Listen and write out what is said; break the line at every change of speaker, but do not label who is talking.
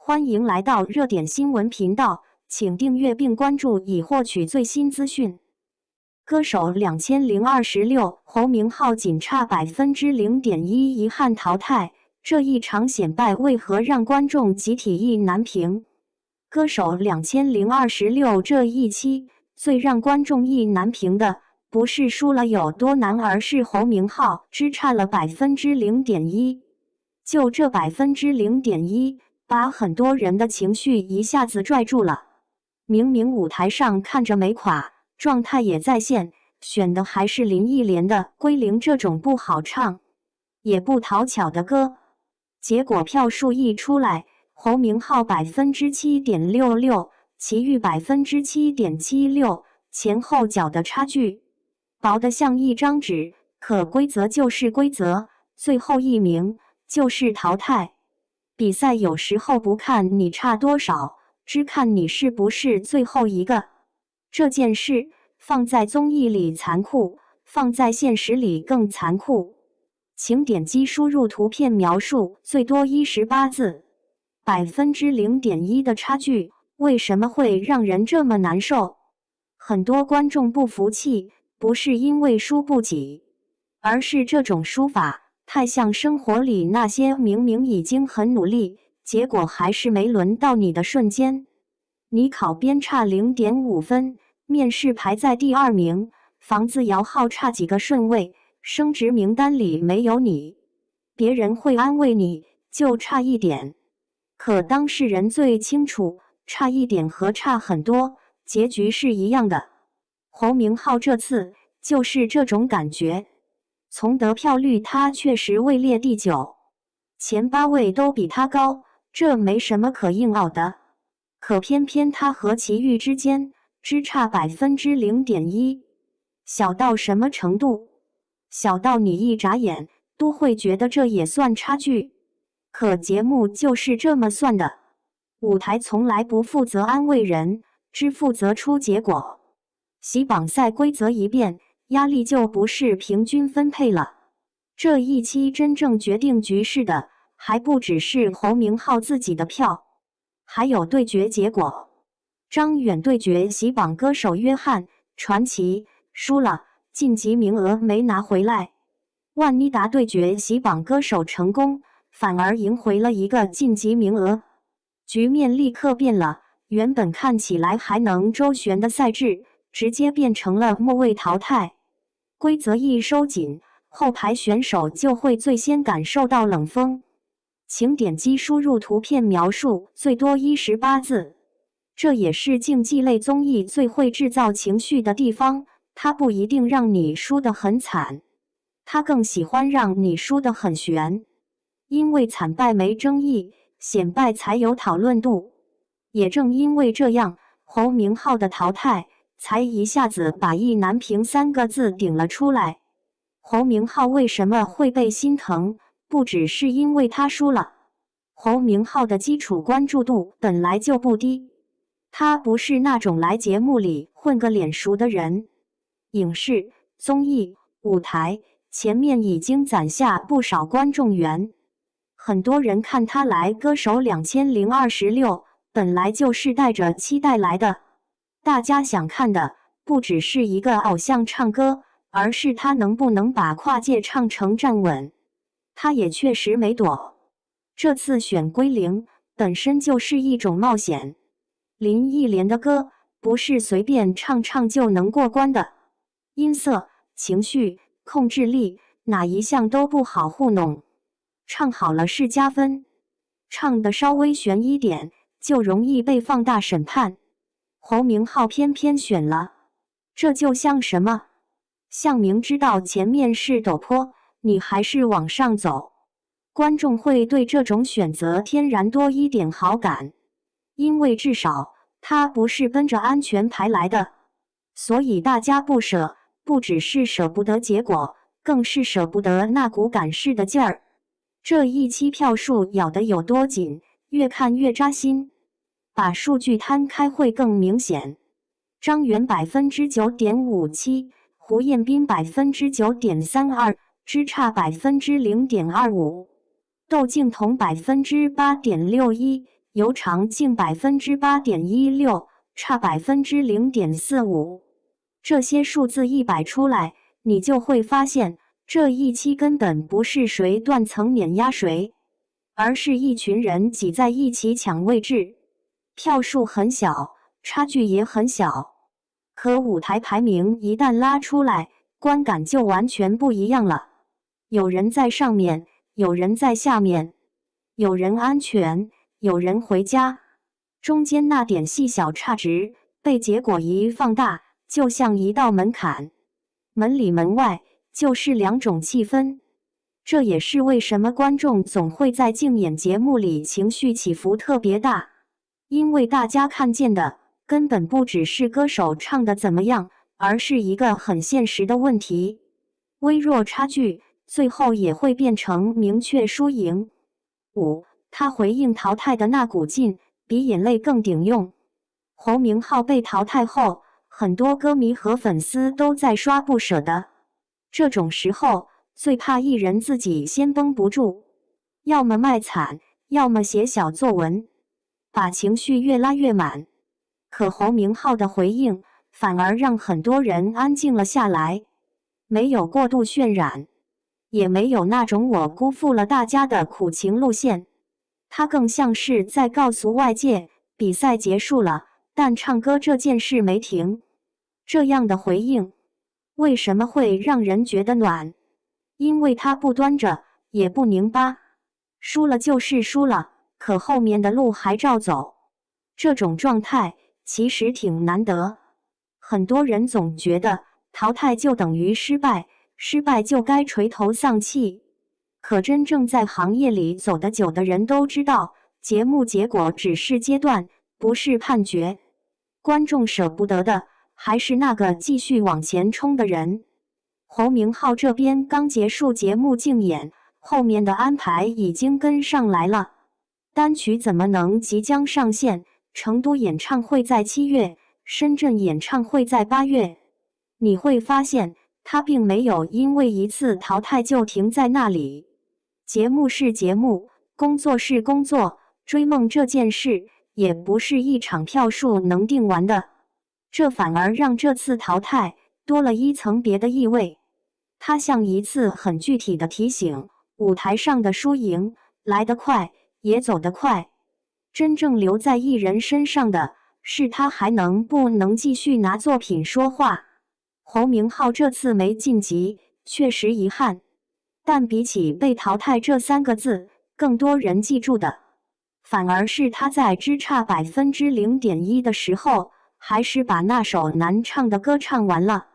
欢迎来到热点新闻频道，请订阅并关注以获取最新资讯。歌手2026侯明昊仅差0.1%遗憾淘汰，这一场显败为何让观众集体意难平？歌手2026这一期最让观众意难平的，不是输了有多难，而是侯明昊只差了0.1%。就这0.1%，把很多人的情绪一下子拽住了。明明舞台上看着没垮，状态也在线，选的还是林忆莲的《归零》这种不好唱也不讨巧的歌。结果票数一出来，侯明昊7.66%，其余7.76%，前后脚的差距薄得像一张纸。可规则就是规则，最后一名就是淘汰。比赛有时候不看你差多少，只看你是不是最后一个。这件事放在综艺里残酷，放在现实里更残酷。请点击输入图片描述，最多18字。0.1%的差距，为什么会让人这么难受？很多观众不服气，不是因为输不起，而是这种输法太像生活里那些明明已经很努力，结果还是没轮到你的瞬间。你考编差0.5分，面试排在第2名，房子摇号差几个顺位，升职名单里没有你，别人会安慰你，就差一点。可当事人最清楚，差一点和差很多，结局是一样的。侯明昊这次就是这种感觉。从得票率他确实位列第9，前8位都比他高，这没什么可硬拗的。可偏偏他和齐豫之间只差0.1%，小到什么程度？小到你一眨眼都会觉得这也算差距。可节目就是这么算的，舞台从来不负责安慰人，只负责出结果。洗榜赛规则一变，压力就不是平均分配了。这一期真正决定局势的，还不只是侯明昊自己的票，还有对决结果。张远对决洗榜歌手约翰传奇，输了，晋级名额没拿回来。万妮达对决洗榜歌手成功，反而赢回了一个晋级名额。局面立刻变了，原本看起来还能周旋的赛制，直接变成了末位淘汰。规则一收紧，后排选手就会最先感受到冷风。请点击输入图片描述，最多18字。这也是竞技类综艺最会制造情绪的地方，它不一定让你输得很惨，它更喜欢让你输得很悬。因为惨败没争议，显败才有讨论度。也正因为这样，侯明昊的淘汰才一下子把意难平3个字顶了出来。侯明昊为什么会被心疼？不只是因为他输了，侯明昊的基础关注度本来就不低，他不是那种来节目里混个脸熟的人。影视、综艺、舞台前面已经攒下不少观众缘，很多人看他来歌手2026，本来就是带着期待来的。大家想看的不只是一个偶像唱歌，而是他能不能把跨界唱成站稳。他也确实没躲，这次选归零本身就是一种冒险。林忆莲的歌不是随便唱唱就能过关的，音色、情绪、控制力哪一项都不好糊弄。唱好了是加分，唱得稍微悬一点就容易被放大审判。侯明昊偏偏选了，这就像什么？像明知道前面是陡坡，你还是往上走。观众会对这种选择天然多一点好感，因为至少他不是奔着安全牌来的。所以大家不舍，不只是舍不得结果，更是舍不得那股赶尸的劲儿。这一期票数咬得有多紧，越看越扎心。把数据摊开会更明显。张远9.57%，胡彦斌9.32%，只差0.25%。窦靖童8.61%，由长净8.16%，差0.45%。这些数字一摆出来，你就会发现，这一期根本不是谁断层碾压谁，而是一群人挤在一起抢位置，票数很小，差距也很小。可舞台排名一旦拉出来，观感就完全不一样了。有人在上面，有人在下面，有人安全，有人回家，中间那点细小差值被结果一放大，就像一道门槛，门里门外就是两种气氛。这也是为什么观众总会在竞演节目里情绪起伏特别大，因为大家看见的根本不只是歌手唱的怎么样，而是一个很现实的问题。微弱差距最后也会变成明确输赢。5. 他回应淘汰的那股劲比眼泪更顶用。侯明昊被淘汰后，很多歌迷和粉丝都在刷不舍得。这种时候最怕艺人自己先绷不住，要么卖惨，要么写小作文，把情绪越拉越满。可侯明昊的回应反而让很多人安静了下来，没有过度渲染，也没有那种我辜负了大家的苦情路线。他更像是在告诉外界，比赛结束了，但唱歌这件事没停。这样的回应为什么会让人觉得暖？因为他不端着，也不拧巴，输了就是输了，可后面的路还照走。这种状态其实挺难得。很多人总觉得淘汰就等于失败，失败就该垂头丧气。可真正在行业里走得久的人都知道，节目结果只是阶段，不是判决。观众舍不得的还是那个继续往前冲的人。侯明昊这边刚结束节目竞演，后面的安排已经跟上来了。单曲怎么能即将上线？成都演唱会在7月，深圳演唱会在8月。你会发现，他并没有因为一次淘汰就停在那里。节目是节目，工作是工作，追梦这件事也不是一场票数能定完的。这反而让这次淘汰多了一层别的意味。它像一次很具体的提醒，舞台上的输赢来得快，也走得快。真正留在艺人身上的是他还能不能继续拿作品说话。侯明昊这次没晋级，确实遗憾，但比起被淘汰这3个字，更多人记住的，反而是他在只差0.1%的时候，还是把那首难唱的歌唱完了。